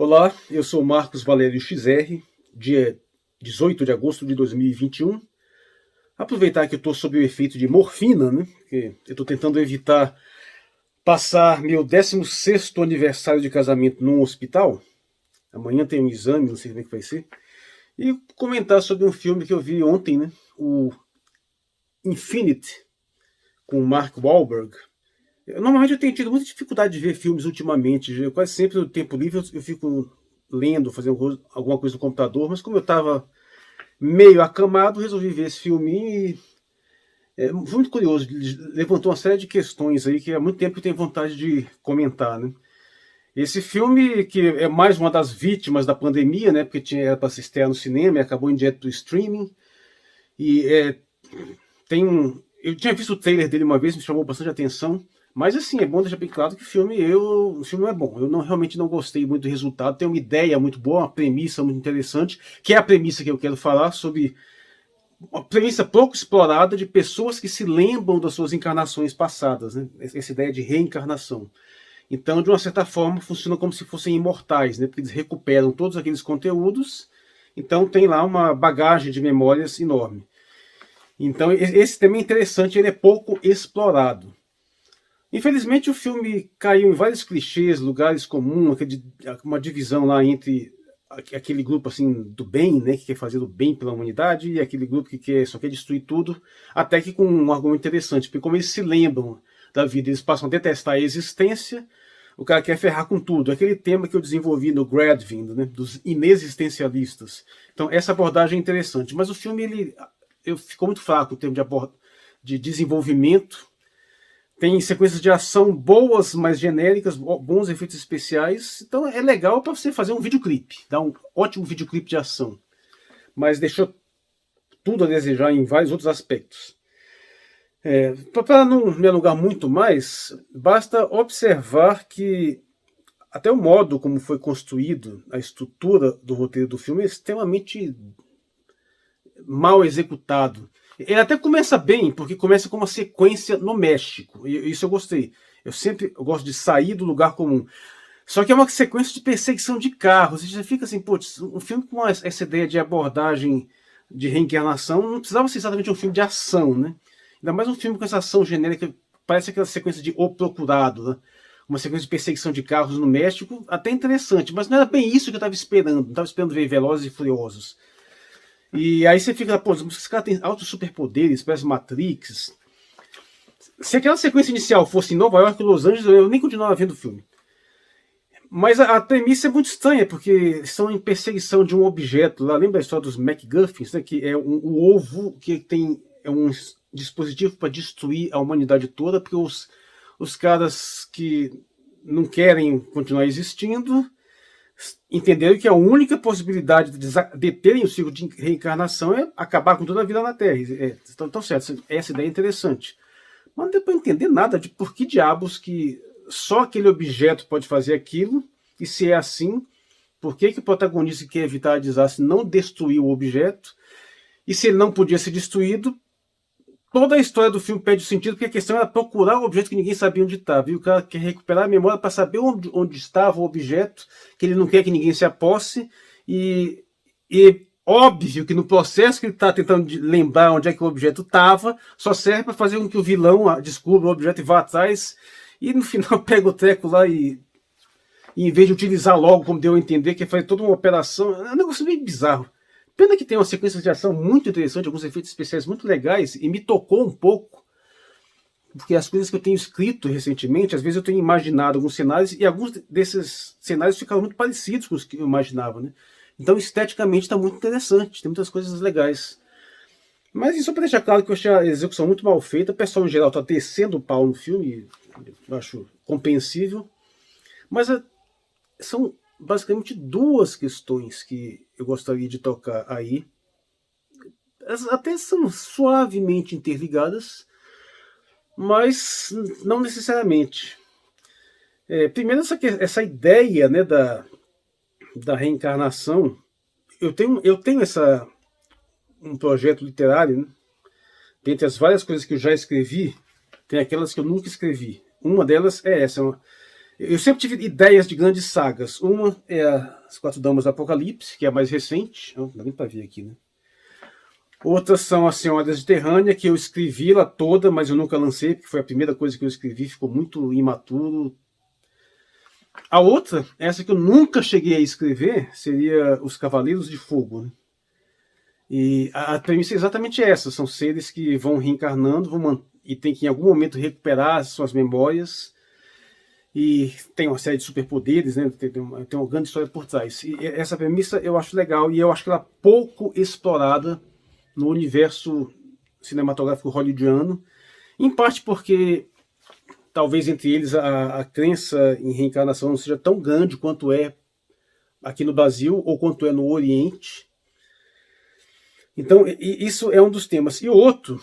Olá, eu sou Marcos Valério XR, dia 18 de agosto de 2021. Aproveitar que eu estou sob o efeito de morfina, né? Porque eu estou tentando evitar passar meu 16º aniversário de casamento num hospital. Amanhã tem um exame, não sei como é que vai ser. E comentar sobre um filme que eu vi ontem, né? O Infinity, com o Mark Wahlberg. Normalmente eu tenho tido muita dificuldade de ver filmes ultimamente. Quase sempre no tempo livre eu fico lendo, fazendo alguma coisa no computador, mas como eu estava meio acamado, resolvi ver esse filminho e foi muito curioso. Levantou uma série de questões aí que há muito tempo eu tenho vontade de comentar, né? Esse filme, que é mais uma das vítimas da pandemia, né? Porque era para se estrear no cinema e acabou em direto do streaming. E tem um. Eu tinha visto o trailer dele uma vez, me chamou bastante atenção. Mas assim, é bom deixar bem claro que o filme não é bom. Eu realmente não gostei muito do resultado. Tem uma ideia muito boa, uma premissa muito interessante, que é a premissa que eu quero falar sobre uma premissa pouco explorada de pessoas que se lembram das suas encarnações passadas, né? Essa ideia de reencarnação. Então, de uma certa forma, funciona como se fossem imortais, né? Porque eles recuperam todos aqueles conteúdos, então tem lá uma bagagem de memórias enorme. Então, esse tema é interessante, ele é pouco explorado. Infelizmente, o filme caiu em vários clichês, lugares comuns, uma divisão lá entre aquele grupo assim do bem, né, que quer fazer o bem pela humanidade, e aquele grupo que só quer destruir tudo, até que com um argumento interessante, porque como eles se lembram da vida, eles passam a detestar a existência, o cara quer ferrar com tudo. Aquele tema que eu desenvolvi no Gradvind, né, dos inexistencialistas. Então, essa abordagem é interessante. Mas o filme, ficou muito fraco em termos de desenvolvimento. Tem sequências de ação boas, mas genéricas, bons efeitos especiais. Então é legal para você fazer um videoclipe, dar um ótimo videoclipe de ação. Mas deixou tudo a desejar em vários outros aspectos. Para não me alongar muito mais, basta observar que até o modo como foi construído, a estrutura do roteiro do filme é extremamente mal executado. Ele até começa bem, porque começa com uma sequência no México. E isso eu gostei. Eu gosto de sair do lugar comum. Só que é uma sequência de perseguição de carros. Você já fica assim, putz, um filme com essa ideia de abordagem de reencarnação não precisava ser exatamente um filme de ação, né? Ainda mais um filme com essa ação genérica, parece aquela sequência de O Procurado, né? Uma sequência de perseguição de carros no México, até interessante, mas não era bem isso que eu estava esperando. Não estava esperando ver Velozes e Furiosos. E aí você fica, pô, esse cara tem altos superpoderes, parece Matrix. Se aquela sequência inicial fosse em Nova York e Los Angeles, eu nem continuava vendo o filme. Mas a premissa é muito estranha, porque estão em perseguição de um objeto lá. Lembra a história dos MacGuffins, né? Que é um ovo que é um dispositivo para destruir a humanidade toda, porque os caras que não querem continuar existindo entenderam que a única possibilidade de deterem o ciclo de reencarnação é acabar com toda a vida na Terra. Então, certo, essa ideia é interessante. Mas não deu para entender nada de por que diabos que só aquele objeto pode fazer aquilo, e se é assim, por que o protagonista que quer evitar desastre não destruiu o objeto, e se ele não podia ser destruído, toda a história do filme perde sentido, porque a questão era procurar o objeto que ninguém sabia onde estava. E o cara quer recuperar a memória para saber onde estava o objeto, que ele não quer que ninguém se aposse. E óbvio que no processo que ele está tentando lembrar onde é que o objeto estava, só serve para fazer com que o vilão descubra o objeto e vá atrás. E no final pega o treco lá e em vez de utilizar logo, como deu a entender, que é fazer toda uma operação, é um negócio meio bizarro. Pena que tem uma sequência de ação muito interessante, alguns efeitos especiais muito legais, e me tocou um pouco, porque as coisas que eu tenho escrito recentemente, às vezes eu tenho imaginado alguns cenários, e alguns desses cenários ficaram muito parecidos com os que eu imaginava, né? Então, esteticamente, está muito interessante, tem muitas coisas legais. Mas só para deixar claro que eu achei a execução muito mal feita, o pessoal em geral está descendo o pau no filme, eu acho compreensível, mas são basicamente duas questões que eu gostaria de tocar aí. Elas até são suavemente interligadas, mas não necessariamente. Primeiro, essa ideia, né, da reencarnação. Eu tenho um projeto literário, né? Dentre as várias coisas que eu já escrevi, tem aquelas que eu nunca escrevi. Uma delas é essa. Eu sempre tive ideias de grandes sagas. Uma é As Quatro Damas do Apocalipse, que é a mais recente. Não dá nem pra ver aqui, né? Outras são As Senhoras de Terrânia, que eu escrevi ela toda, mas eu nunca lancei, porque foi a primeira coisa que eu escrevi, ficou muito imaturo. A outra, essa que eu nunca cheguei a escrever, seria Os Cavaleiros de Fogo, né? E a premissa é exatamente essa: são seres que vão reencarnando, e tem que em algum momento recuperar suas memórias, e tem uma série de superpoderes, né? Tem uma grande história por trás. E essa premissa eu acho legal, e eu acho que ela é pouco explorada no universo cinematográfico hollywoodiano, em parte porque talvez entre eles a crença em reencarnação não seja tão grande quanto é aqui no Brasil ou quanto é no Oriente. Então, isso é um dos temas. E outro,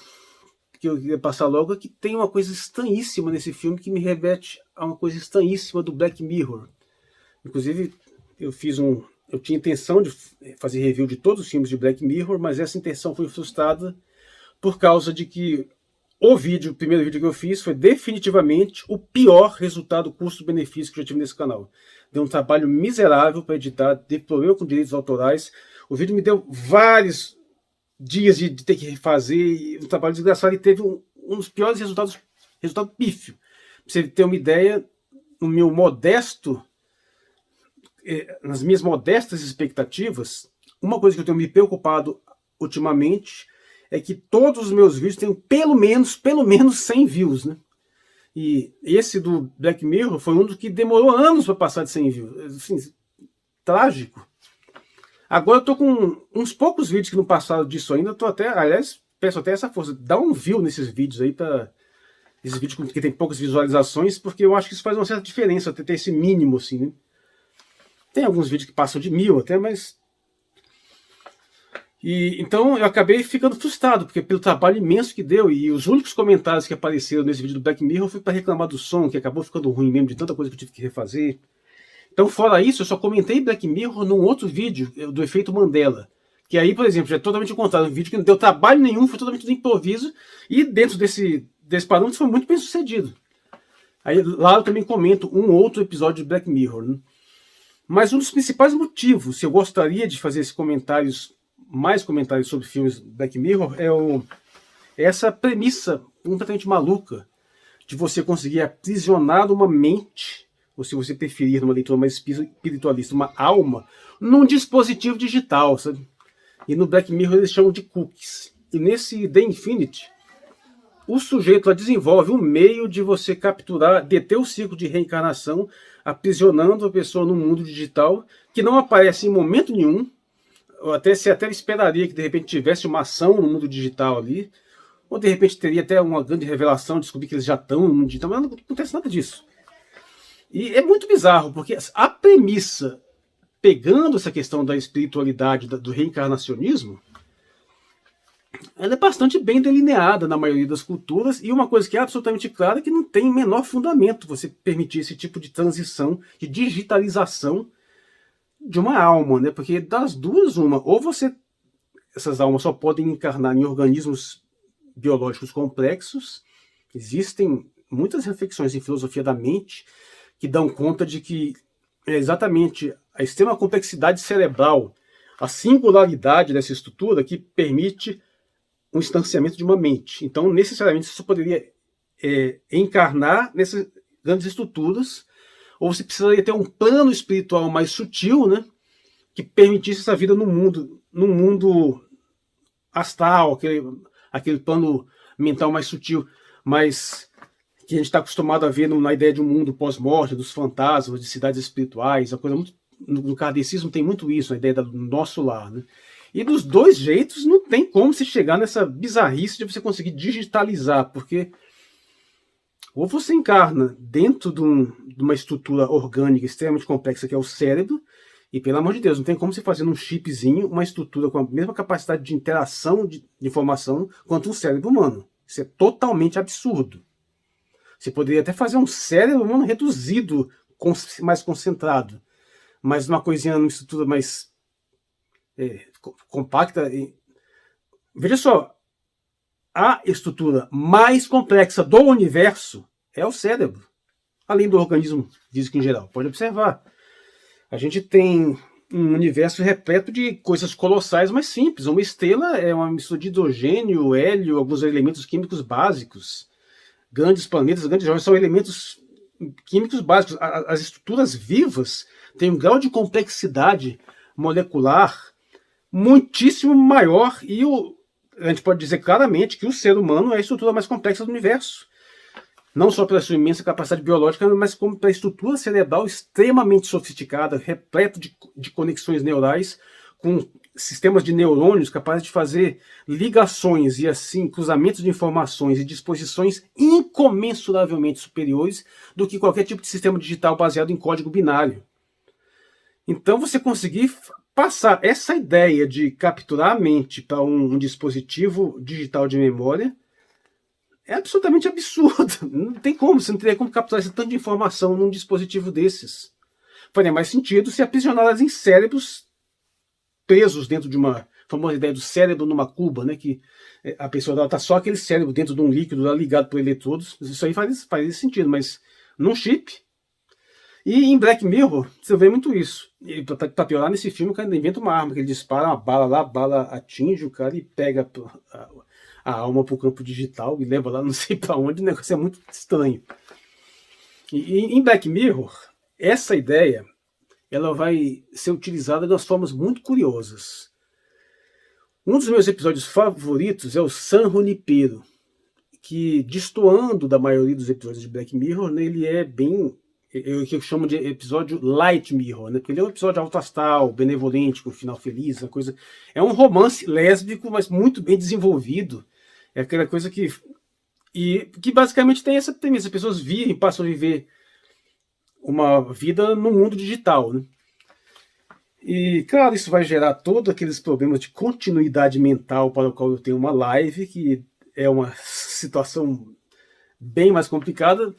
que eu queria passar logo, é que tem uma coisa estranhíssima nesse filme que me remete a uma coisa estranhíssima do Black Mirror. Inclusive, eu tinha intenção de fazer review de todos os filmes de Black Mirror, mas essa intenção foi frustrada por causa de que o primeiro vídeo que eu fiz foi definitivamente o pior resultado custo-benefício que eu já tive nesse canal. Deu um trabalho miserável para editar, deu problema com direitos autorais. O vídeo me deu vários dias de ter que refazer, um trabalho desgraçado, e teve um dos piores resultado pífio. Pra você ter uma ideia, nas minhas modestas expectativas, uma coisa que eu tenho me preocupado ultimamente é que todos os meus vídeos tenham pelo menos 100 views, né? E esse do Black Mirror foi um dos que demorou anos para passar de 100 views. Assim, trágico. Agora eu tô com uns poucos vídeos que não passaram disso ainda. Aliás, peço até essa força. Dá um view nesses vídeos aí, esses vídeos que tem poucas visualizações, porque eu acho que isso faz uma certa diferença, ter esse mínimo, assim, né? Tem alguns vídeos que passam de 1000 até, mas... Então eu acabei ficando frustrado, porque pelo trabalho imenso que deu, e os únicos comentários que apareceram nesse vídeo do Black Mirror foi para reclamar do som, que acabou ficando ruim mesmo, de tanta coisa que eu tive que refazer. Então, fora isso, eu só comentei Black Mirror num outro vídeo, do efeito Mandela. Que aí, por exemplo, já é totalmente o contrário. Um vídeo que não deu trabalho nenhum, foi totalmente de improviso. E dentro desse parâmetro foi muito bem sucedido. Aí lá eu também comento um outro episódio de Black Mirror, né? Mas um dos principais motivos, se eu gostaria de fazer mais comentários sobre filmes Black Mirror, é essa premissa completamente maluca de você conseguir aprisionar uma mente, ou se você preferir, numa leitura mais espiritualista, uma alma, num dispositivo digital, sabe? E no Black Mirror eles chamam de cookies. E nesse The Infinity, o sujeito lá desenvolve um meio de você deter o ciclo de reencarnação, aprisionando a pessoa no mundo digital, que não aparece em momento nenhum. Você até esperaria que de repente tivesse uma ação no mundo digital ali, ou de repente teria até uma grande revelação, descobrir que eles já estão no mundo digital, mas não acontece nada disso. E é muito bizarro, porque a premissa, pegando essa questão da espiritualidade, do reencarnacionismo, ela é bastante bem delineada na maioria das culturas, e uma coisa que é absolutamente clara é que não tem menor fundamento você permitir esse tipo de transição, de digitalização de uma alma, né? Porque das duas, ou essas almas só podem encarnar em organismos biológicos complexos. Existem muitas reflexões em filosofia da mente que dão conta de que é exatamente a extrema complexidade cerebral, a singularidade dessa estrutura que permite um instanciamento de uma mente. Então, necessariamente, você só poderia encarnar nessas grandes estruturas, ou você precisaria ter um plano espiritual mais sutil, né, que permitisse essa vida no mundo astral, aquele plano mental mais sutil, mas que a gente está acostumado a ver na ideia de um mundo pós-morte, dos fantasmas, de cidades espirituais. A coisa muito, no kardecismo tem muito isso, a ideia do nosso lar, né? E dos dois jeitos não tem como se chegar nessa bizarrice de você conseguir digitalizar, porque ou você encarna dentro de uma estrutura orgânica extremamente complexa que é o cérebro, e pelo amor de Deus, não tem como você fazer num chipzinho uma estrutura com a mesma capacidade de interação de informação quanto um cérebro humano. Isso é totalmente absurdo. Você poderia até fazer um cérebro humano reduzido, mais concentrado, mas uma coisinha numa estrutura mais compacta. Veja só, a estrutura mais complexa do universo é o cérebro. além do organismo físico em geral. Pode observar. A gente tem um universo repleto de coisas colossais, mas simples. Uma estrela é uma mistura de hidrogênio, hélio, alguns elementos químicos básicos. Grandes planetas, grandes joias são elementos químicos básicos. As estruturas vivas têm um grau de complexidade molecular muitíssimo maior e a gente pode dizer claramente que o ser humano é a estrutura mais complexa do universo. Não só pela sua imensa capacidade biológica, mas como pela estrutura cerebral extremamente sofisticada, repleta de conexões neurais, com sistemas de neurônios capazes de fazer ligações e assim cruzamentos de informações e disposições incomensuravelmente superiores do que qualquer tipo de sistema digital baseado em código binário. Então você conseguir passar essa ideia de capturar a mente para um dispositivo digital de memória é absolutamente absurdo. Não tem como, você não teria como capturar esse tanto de informação num dispositivo desses. Faria mais sentido se aprisioná-las em cérebros presos dentro de uma famosa ideia do cérebro numa cuba, né, que a pessoa está só aquele cérebro dentro de um líquido lá, ligado por eletrodos. Isso aí faz sentido, mas num chip. E em Black Mirror, você vê muito isso. E pra piorar, nesse filme, o cara inventa uma arma, que ele dispara uma bala lá, a bala atinge o cara e pega a alma pro campo digital e leva lá não sei para onde. O negócio é muito estranho. E em Black Mirror, essa ideia ela vai ser utilizada de umas formas muito curiosas. Um dos meus episódios favoritos é o San Junipero, que, destoando da maioria dos episódios de Black Mirror, né, ele é bem... o que eu chamo de episódio light mirror, né? Porque ele é um episódio alto astral, benevolente, com um final feliz, uma coisa... É um romance lésbico, mas muito bem desenvolvido. É aquela coisa que basicamente tem essa premissa. As pessoas vivem, passam a viver uma vida no mundo digital, né? E, claro, isso vai gerar todos aqueles problemas de continuidade mental para o qual eu tenho uma live, que é uma situação bem mais complicada.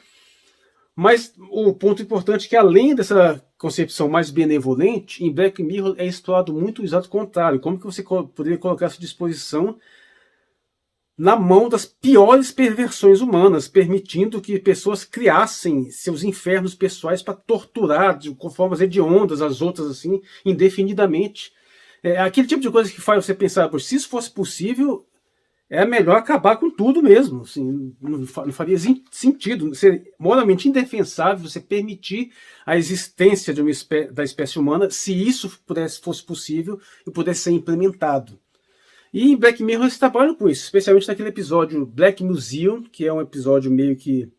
Mas o ponto importante é que, além dessa concepção mais benevolente, em Black Mirror é explorado muito o exato contrário. Como que você poderia colocar essa disposição na mão das piores perversões humanas, permitindo que pessoas criassem seus infernos pessoais para torturar com formas hediondas as outras assim, indefinidamente. É aquele tipo de coisa que faz você pensar, se isso fosse possível, é melhor acabar com tudo mesmo. Assim, não faria sentido. Ser moralmente indefensável você permitir a existência de da espécie humana se isso fosse possível e pudesse ser implementado. E em Black Mirror eles trabalham com isso, especialmente naquele episódio Black Museum, que é um episódio meio que...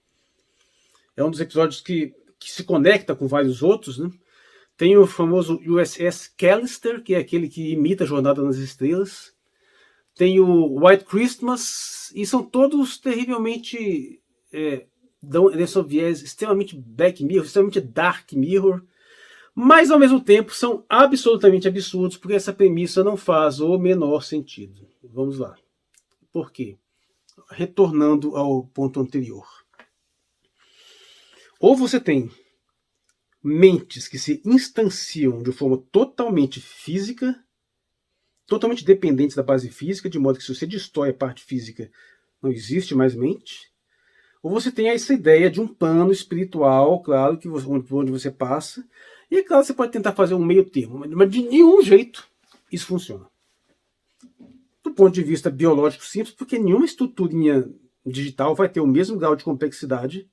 é um dos episódios que se conecta com vários outros, né? Tem o famoso USS Callister, que é aquele que imita a Jornada nas Estrelas. Tem o White Christmas, e são todos terrivelmente... dão esse viés extremamente Black Mirror, extremamente Dark Mirror, mas ao mesmo tempo são absolutamente absurdos, porque essa premissa não faz o menor sentido. Vamos lá. Por quê? Retornando ao ponto anterior. Ou você tem mentes que se instanciam de forma totalmente física, totalmente dependentes da base física, de modo que se você destrói a parte física, não existe mais mente. Ou você tem essa ideia de um plano espiritual, claro, onde você passa. E é claro, você pode tentar fazer um meio termo, mas de nenhum jeito isso funciona. Do ponto de vista biológico simples, porque nenhuma estruturinha digital vai ter o mesmo grau de complexidade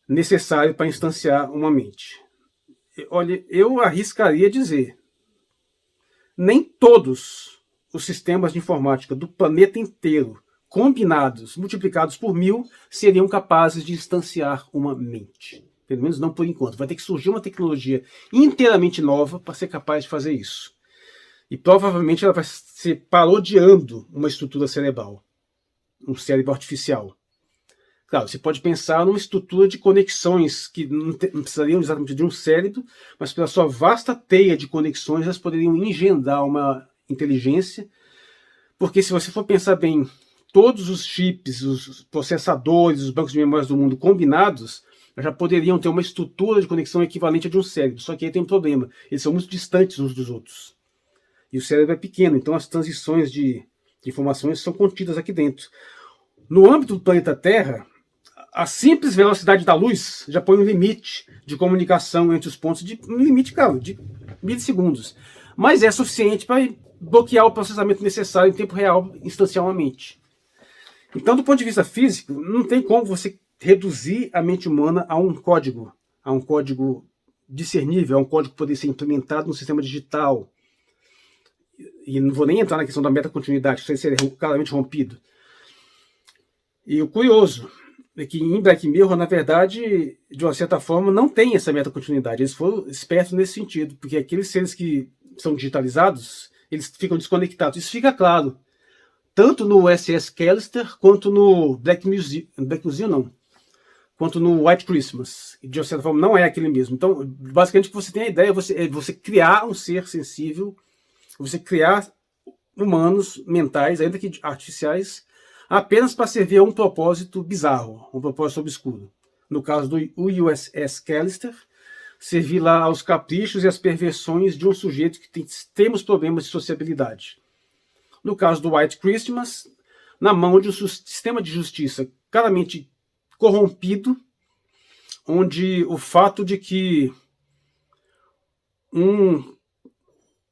necessário para instanciar uma mente. Olha, eu arriscaria dizer, nem todos os sistemas de informática do planeta inteiro, combinados, multiplicados por 1000, seriam capazes de instanciar uma mente. Pelo menos não por enquanto. Vai ter que surgir uma tecnologia inteiramente nova para ser capaz de fazer isso. E provavelmente ela vai ser parodiando uma estrutura cerebral. Um cérebro artificial. Claro, você pode pensar numa estrutura de conexões que não precisariam exatamente de um cérebro, mas pela sua vasta teia de conexões elas poderiam engendrar uma inteligência. Porque se você for pensar bem, todos os chips, os processadores, os bancos de memórias do mundo combinados já poderiam ter uma estrutura de conexão equivalente a de um cérebro. Só que aí tem um problema. Eles são muito distantes uns dos outros. E o cérebro é pequeno, então as transições de informações são contidas aqui dentro. No âmbito do planeta Terra, A simples velocidade da luz já põe um limite de comunicação entre os pontos, um limite, claro, de milissegundos. Mas é suficiente para bloquear o processamento necessário em tempo real, instantaneamente. Então, do ponto de vista físico, não tem como você reduzir a mente humana a um código discernível, a um código que poderia ser implementado no sistema digital. E não vou nem entrar na questão da metacontinuidade, que isso seria claramente rompido. E o curioso é que em Black Mirror, na verdade, de uma certa forma, não tem essa metacontinuidade. Eles foram espertos nesse sentido, porque aqueles seres que são digitalizados, eles ficam desconectados. Isso fica claro, tanto no USS Callister, quanto no Black Museum não, quanto no White Christmas. De uma certa forma, não é aquele mesmo. Então, basicamente, o que você tem a ideia é você criar um ser sensível, você criar humanos mentais, ainda que artificiais, apenas para servir a um propósito bizarro, um propósito obscuro. No caso do USS Callister, servir lá aos caprichos e às perversões de um sujeito que tem extremos problemas de sociabilidade. No caso do White Christmas, na mão de um sistema de justiça claramente corrompido, onde o fato de que um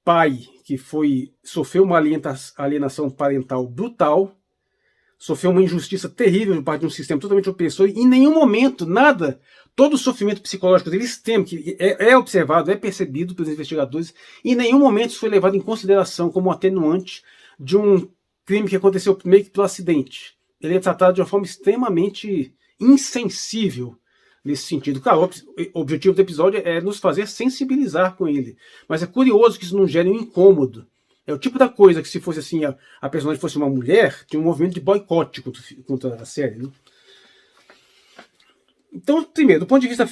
pai que sofreu uma alienação parental brutal, sofreu uma injustiça terrível por parte de um sistema totalmente opressor, e em nenhum momento, nada, todo o sofrimento psicológico dele extremo, que é observado, é percebido pelos investigadores, em nenhum momento isso foi levado em consideração como atenuante de um crime que aconteceu meio que pelo acidente. Ele é tratado de uma forma extremamente insensível nesse sentido. Claro, o objetivo do episódio é nos fazer sensibilizar com ele, mas é curioso que isso não gere um incômodo. É o tipo da coisa que, se fosse assim, a personagem fosse uma mulher, tinha um movimento de boicote contra a série. Né? Então, primeiro, do ponto de vista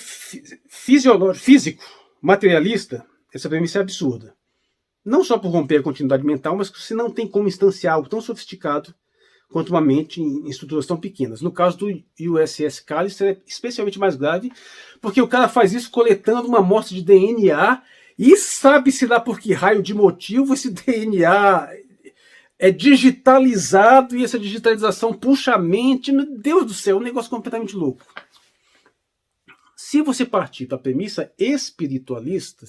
físico, materialista, essa premissa é absurda. Não só por romper a continuidade mental, mas que você não tem como instanciar algo tão sofisticado quanto uma mente em estruturas tão pequenas. No caso do USS Callister, é especialmente mais grave, porque o cara faz isso coletando uma amostra de DNA e sabe-se lá por que raio de motivo esse DNA é digitalizado e essa digitalização puxa a mente. Meu Deus do céu, um negócio completamente louco. Se você partir para a premissa espiritualista,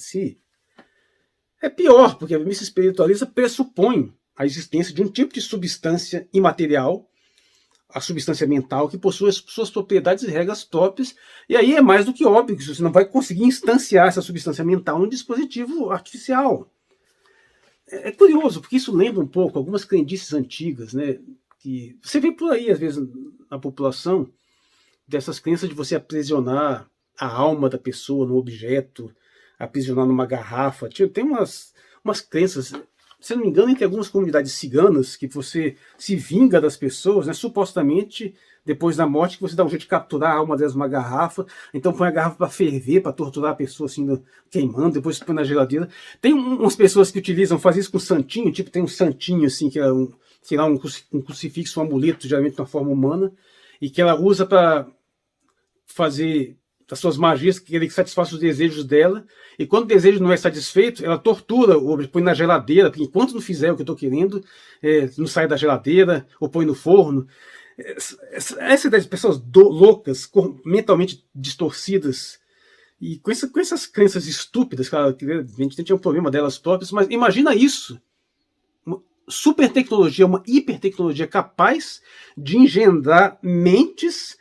é pior, porque a premissa espiritualista pressupõe a existência de um tipo de substância imaterial, a substância mental, que possui suas propriedades e regras próprias, e aí é mais do que óbvio que você não vai conseguir instanciar essa substância mental num dispositivo artificial. É curioso, porque isso lembra um pouco algumas crendices antigas, né, que você vê por aí, às vezes, na população, dessas crenças de você aprisionar a alma da pessoa no objeto, aprisionar numa garrafa. Tem umas crenças, se não me engano, entre algumas comunidades ciganas, que você se vinga das pessoas, né, supostamente, depois da morte, que você dá um jeito de capturar a alma delas numa garrafa, então põe a garrafa para ferver, para torturar a pessoa assim, queimando, depois põe na geladeira. Tem umas pessoas que fazem isso com santinho, tipo, tem um santinho assim, que é um crucifixo, um amuleto, geralmente na forma humana, e que ela usa para fazer das suas magias, que ele satisfaça os desejos dela, e quando o desejo não é satisfeito, ela tortura, ou põe na geladeira, porque enquanto não fizer o que eu estou querendo, não sai da geladeira, ou põe no forno. Essa ideia de pessoas loucas, mentalmente distorcidas, e com essas crenças estúpidas, claro, que a gente tinha um problema delas próprias, mas imagina isso, uma super tecnologia, uma hipertecnologia capaz de engendrar mentes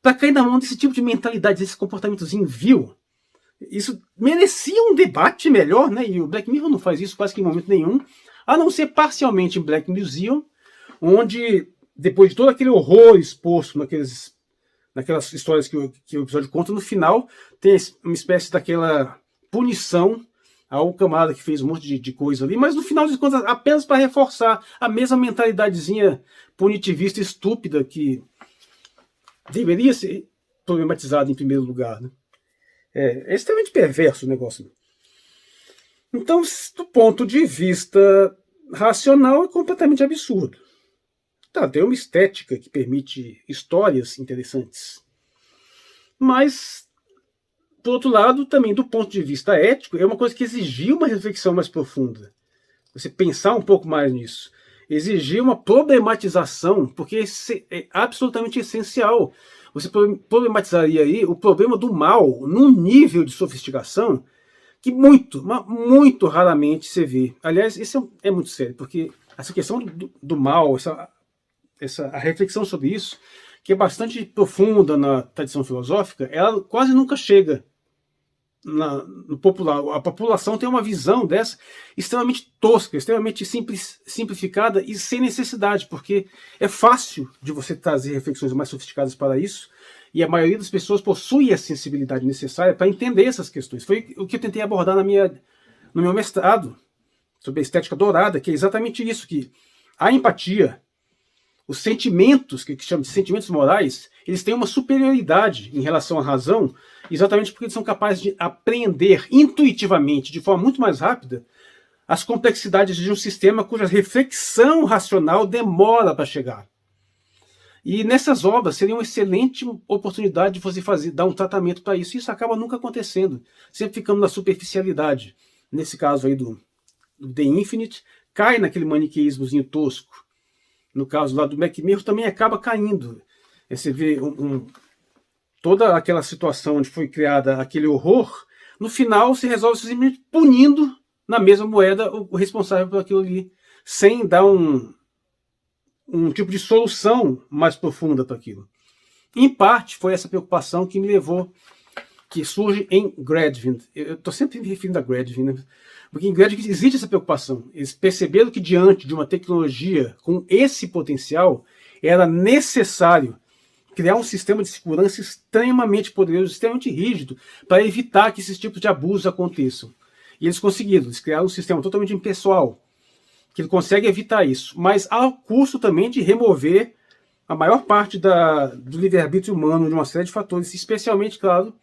para cair na mão desse tipo de mentalidade, desses comportamentos vil. Isso merecia um debate melhor, né? E o Black Mirror não faz isso quase que em momento nenhum, a não ser parcialmente em Black Museum, onde, depois de todo aquele horror exposto naquelas histórias que o episódio conta, no final tem uma espécie daquela punição ao camarada que fez um monte de coisa ali, mas no final de contas apenas para reforçar a mesma mentalidadezinha punitivista estúpida que deveria ser problematizado em primeiro lugar. Né? É extremamente perverso o negócio. Então, do ponto de vista racional, é completamente absurdo. Tá, tem uma estética que permite histórias interessantes. Mas, por outro lado, também do ponto de vista ético, é uma coisa que exigia uma reflexão mais profunda. Você pensar um pouco mais nisso. Exigir uma problematização, porque é absolutamente essencial. você problematizaria aí o problema do mal num nível de sofisticação que muito raramente você vê. Aliás, isso é muito sério, porque essa questão do mal, a reflexão sobre isso, que é bastante profunda na tradição filosófica, ela quase nunca chega no popular. A população tem uma visão dessa extremamente tosca, extremamente simplificada e sem necessidade, porque é fácil de você trazer reflexões mais sofisticadas para isso, e a maioria das pessoas possui a sensibilidade necessária para entender essas questões. Foi o que eu tentei abordar no meu mestrado, sobre a estética dourada, que é exatamente isso, que a empatia, os sentimentos, que chamam de sentimentos morais, eles têm uma superioridade em relação à razão, exatamente porque eles são capazes de apreender intuitivamente, de forma muito mais rápida, as complexidades de um sistema cuja reflexão racional demora para chegar. E nessas obras seria uma excelente oportunidade de você dar um tratamento para isso. E isso acaba nunca acontecendo, sempre ficando na superficialidade. Nesse caso aí do The Infinite, cai naquele maniqueísmozinho tosco. No caso lá do Black Mirror também acaba caindo. Você vê toda aquela situação onde foi criada aquele horror, no final se resolve simplesmente punindo na mesma moeda o responsável por aquilo ali, sem dar um tipo de solução mais profunda para aquilo. Em parte, foi essa preocupação que me levou, que surge em Gradvin. Eu estou sempre me referindo a Gradvin, né? Porque em Gradvin existe essa preocupação. Eles perceberam que diante de uma tecnologia com esse potencial, era necessário criar um sistema de segurança extremamente poderoso, extremamente rígido, para evitar que esses tipos de abusos aconteçam. E eles conseguiram, eles criaram um sistema totalmente impessoal, que ele consegue evitar isso, mas ao custo também de remover a maior parte do livre-arbítrio humano de uma série de fatores, especialmente, claro,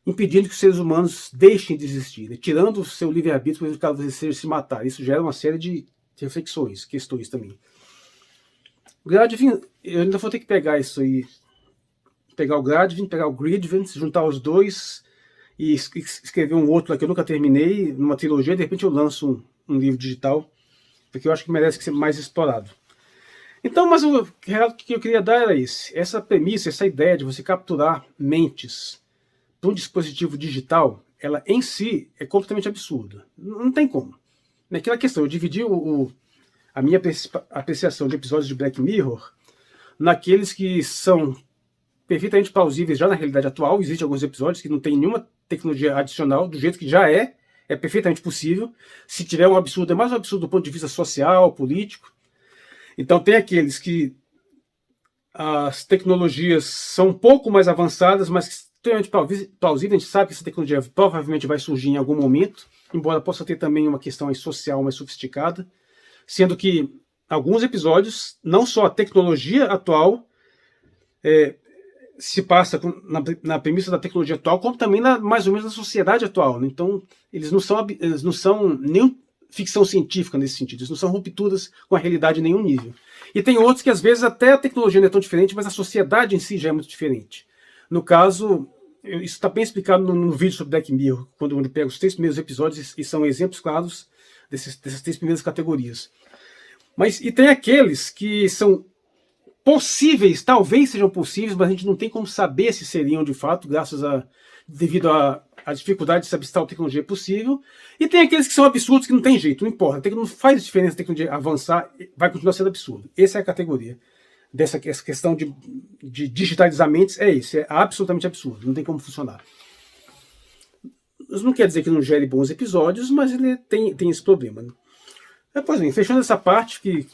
impedindo que os seres humanos deixem de existir, né? Tirando o seu livre-arbítrio para eles se matar. Isso gera uma série de reflexões, questões também. Gradvin, eu ainda vou ter que pegar isso aí, pegar o Gradvin, pegar o Gridvin, juntar os dois e escrever um outro lá que eu nunca terminei, numa trilogia, de repente eu lanço um livro digital, porque eu acho que merece ser mais explorado. Então, mas o relato que eu queria dar era esse. Essa premissa, essa ideia de você capturar mentes para um dispositivo digital, ela em si é completamente absurda. Não tem como. Naquela questão, eu dividi a minha apreciação de episódios de Black Mirror naqueles que são perfeitamente plausíveis já na realidade atual. Existem alguns episódios que não tem nenhuma tecnologia adicional, do jeito que já é perfeitamente possível. Se tiver um absurdo, é mais um absurdo do ponto de vista social, político. Então tem aqueles que as tecnologias são um pouco mais avançadas, mas extremamente plausível. A gente sabe que essa tecnologia provavelmente vai surgir em algum momento, embora possa ter também uma questão aí social mais sofisticada, sendo que alguns episódios, não só a tecnologia atual se passa na premissa da tecnologia atual, como também mais ou menos na sociedade atual, né? Então, eles não são nem ficção científica nesse sentido, eles não são rupturas com a realidade em nenhum nível. E tem outros que, às vezes, até a tecnologia não é tão diferente, mas a sociedade em si já é muito diferente. No caso, isso está bem explicado no vídeo sobre Black Mirror, onde eu pego os 3 primeiros episódios e são exemplos claros dessas 3 primeiras categorias. E tem aqueles que são possíveis, talvez sejam possíveis, mas a gente não tem como saber se seriam de fato, devido à dificuldade de saber se tal tecnologia é possível. E tem aqueles que são absurdos, que não tem jeito, não importa, não faz diferença a tecnologia avançar, vai continuar sendo absurdo. Essa é a categoria essa questão de digitalizar mentes, é absolutamente absurdo, não tem como funcionar. Isso não quer dizer que não gere bons episódios, mas ele tem esse problema, né? Pois bem, fechando essa parte que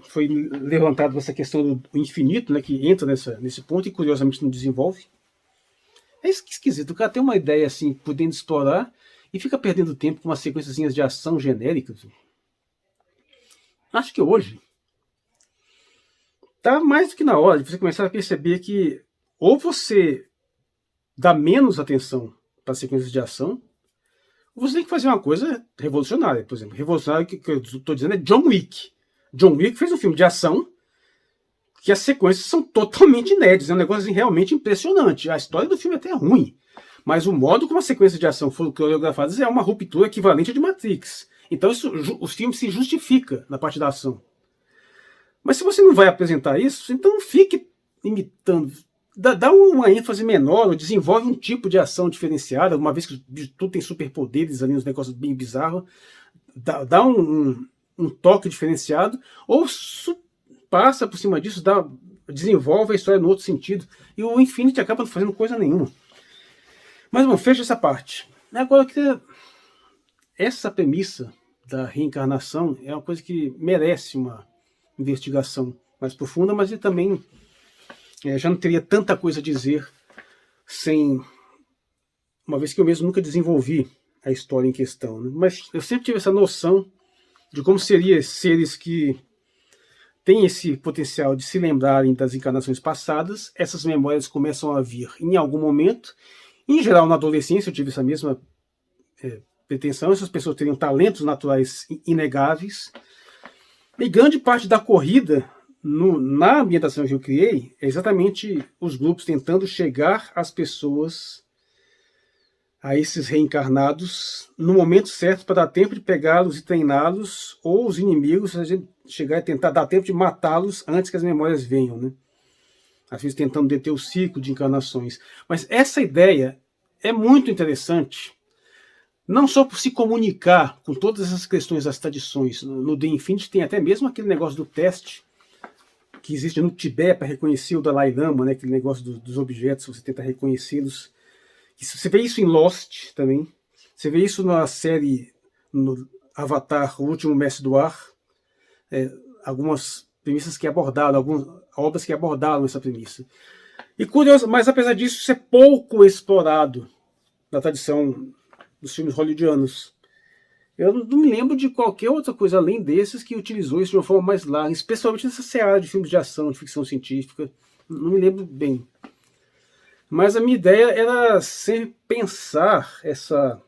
foi levantada essa questão do infinito, né, que entra nesse ponto e curiosamente não desenvolve. É esquisito, o cara tem uma ideia assim, podendo explorar, e fica perdendo tempo com umas sequênciazinhas de ação genéricas. Acho que hoje tá mais do que na hora de você começar a perceber que ou você dá menos atenção para sequências de ação, você tem que fazer uma coisa revolucionária. Por exemplo, revolucionária que eu estou dizendo é John Wick. John Wick fez um filme de ação que as sequências são totalmente inéditas. É um negócio assim, realmente impressionante. A história do filme é até ruim, mas o modo como as sequências de ação foram coreografadas é uma ruptura equivalente a de Matrix. Então o filme se justifica na parte da ação. Mas se você não vai apresentar isso, então fique imitando dá uma ênfase menor, ou desenvolve um tipo de ação diferenciada, uma vez que tudo tem superpoderes ali, uns negócios bem bizarros, dá um toque diferenciado, ou passa por cima disso, desenvolve a história no outro sentido, e o Infinity acaba não fazendo coisa nenhuma. Mas, bom, fecha essa parte. Agora, essa premissa da reencarnação é uma coisa que merece uma investigação mais profunda, mas ele também já não teria tanta coisa a dizer uma vez que eu mesmo nunca desenvolvi a história em questão, né? Mas eu sempre tive essa noção de como seriam seres que têm esse potencial de se lembrarem das encarnações passadas. Essas memórias começam a vir em algum momento. Em geral, na adolescência, eu tive essa mesma pretensão. Essas pessoas teriam talentos naturais inegáveis. E grande parte da corrida na ambientação que eu criei é exatamente os grupos tentando chegar às pessoas, a esses reencarnados, no momento certo para dar tempo de pegá-los e treiná-los, ou os inimigos, a gente chegar e tentar dar tempo de matá-los antes que as memórias venham, né? Às vezes tentando deter o ciclo de encarnações. Mas essa ideia é muito interessante, não só por se comunicar com todas essas questões das tradições. No The Infinity tem até mesmo aquele negócio do teste que existe no Tibete para reconhecer o Dalai Lama, né? Aquele negócio dos objetos, você tenta reconhecê-los. Você vê isso em Lost também. Você vê isso na série, no Avatar, O Último Mestre do Ar. Algumas premissas que abordaram, algumas obras que abordaram essa premissa. E curioso, mas apesar disso, isso é pouco explorado na tradição dos filmes hollywoodianos. Eu não me lembro de qualquer outra coisa além desses que utilizou isso de uma forma mais larga, especialmente nessa seara de filmes de ação, de ficção científica. Não me lembro bem. Mas a minha ideia era sempre pensar essa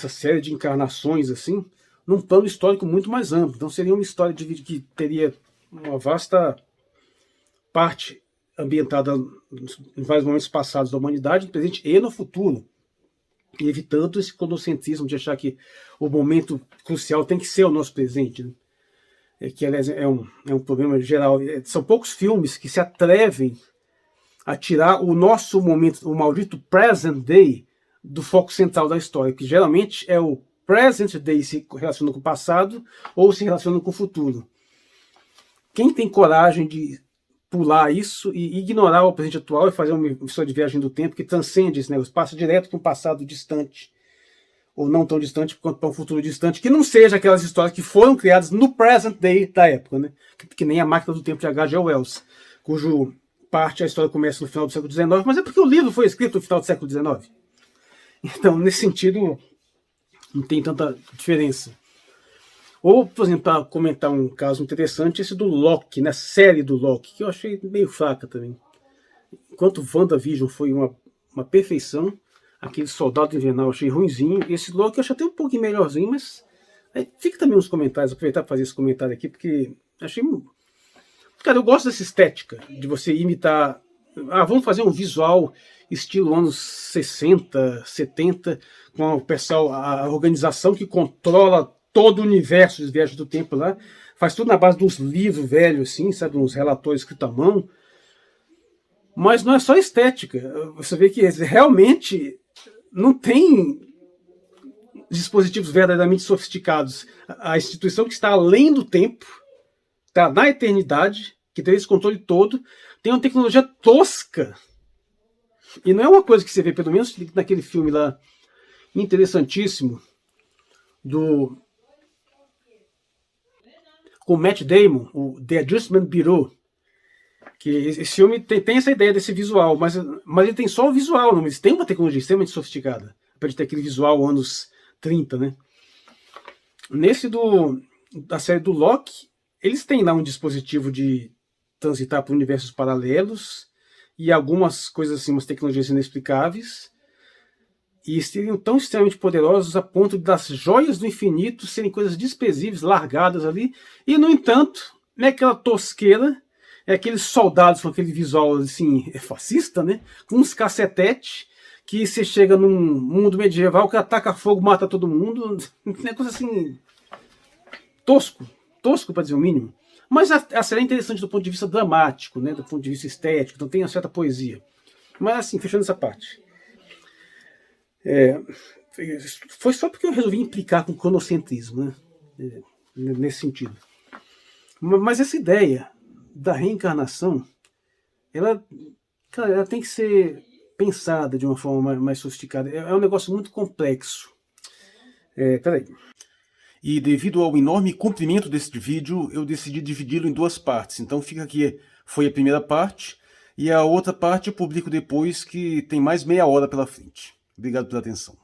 série de encarnações assim, num plano histórico muito mais amplo. Então seria uma história que teria uma vasta parte ambientada em vários momentos passados da humanidade, no presente e no futuro, evitando esse condocentrismo de achar que o momento crucial tem que ser o nosso presente, né? Que aliás é um problema geral. São poucos filmes que se atrevem a tirar o nosso momento, o maldito present day, do foco central da história, que geralmente é o present day se relaciona com o passado ou se relaciona com o futuro. Quem tem coragem de pular isso e ignorar o presente atual e fazer uma história de viagem do tempo que transcende esse negócio, passa direto para um passado distante, ou não tão distante quanto para um futuro distante, que não seja aquelas histórias que foram criadas no present day da época, né? Que nem a Máquina do Tempo de H.G. Wells, cujo a história começa no final do século XIX, mas é porque o livro foi escrito no final do século XIX. Então, nesse sentido, não tem tanta diferença. Ou, por exemplo, para comentar um caso interessante, esse do Loki, né? A série do Loki, que eu achei meio fraca também. Enquanto WandaVision foi uma perfeição, aquele Soldado Invernal eu achei ruinzinho, esse Loki eu achei até um pouquinho melhorzinho, mas fica também nos comentários, aproveitar para fazer esse comentário aqui, porque achei... Cara, eu gosto dessa estética, de você imitar... vamos fazer um visual estilo anos 60, 70, com o pessoal, a organização que controla todo o universo de Viagem do Tempo lá, faz tudo na base de uns livros velhos, assim, sabe, uns relatórios escritos à mão. Mas não é só estética. Você vê que realmente não tem dispositivos verdadeiramente sofisticados. A instituição que está além do tempo, está na eternidade, que tem esse controle todo, tem uma tecnologia tosca. E não é uma coisa que você vê, pelo menos naquele filme lá, interessantíssimo, com o Matt Damon, o The Adjustment Bureau, que esse filme tem essa ideia desse visual, mas ele tem só o visual, não, mas tem uma tecnologia extremamente sofisticada, para ter aquele visual anos 30, né? Nesse da série do Loki, eles têm lá um dispositivo de transitar por universos paralelos e algumas coisas assim, umas tecnologias inexplicáveis, e seriam tão extremamente poderosos a ponto das joias do infinito serem coisas desprezíveis, largadas ali, e no entanto, é aquela tosqueira, é aqueles soldados com aquele visual assim, fascista, né? Com uns cacetetes, que você chega num mundo medieval que ataca fogo, mata todo mundo, um negócio assim, tosco para dizer o mínimo. Mas a série é interessante do ponto de vista dramático, né? Do ponto de vista estético, então tem uma certa poesia. Mas assim, fechando essa parte. Foi só porque eu resolvi implicar com o cronocentrismo, né? Nesse sentido. Mas essa ideia da reencarnação, ela, cara, ela tem que ser pensada de uma forma mais sofisticada. É um negócio muito complexo. Peraí. E devido ao enorme comprimento deste vídeo, eu decidi dividi-lo em duas partes. Então fica aqui, foi a primeira parte, e a outra parte eu publico depois, que tem mais meia hora pela frente. Obrigado pela atenção.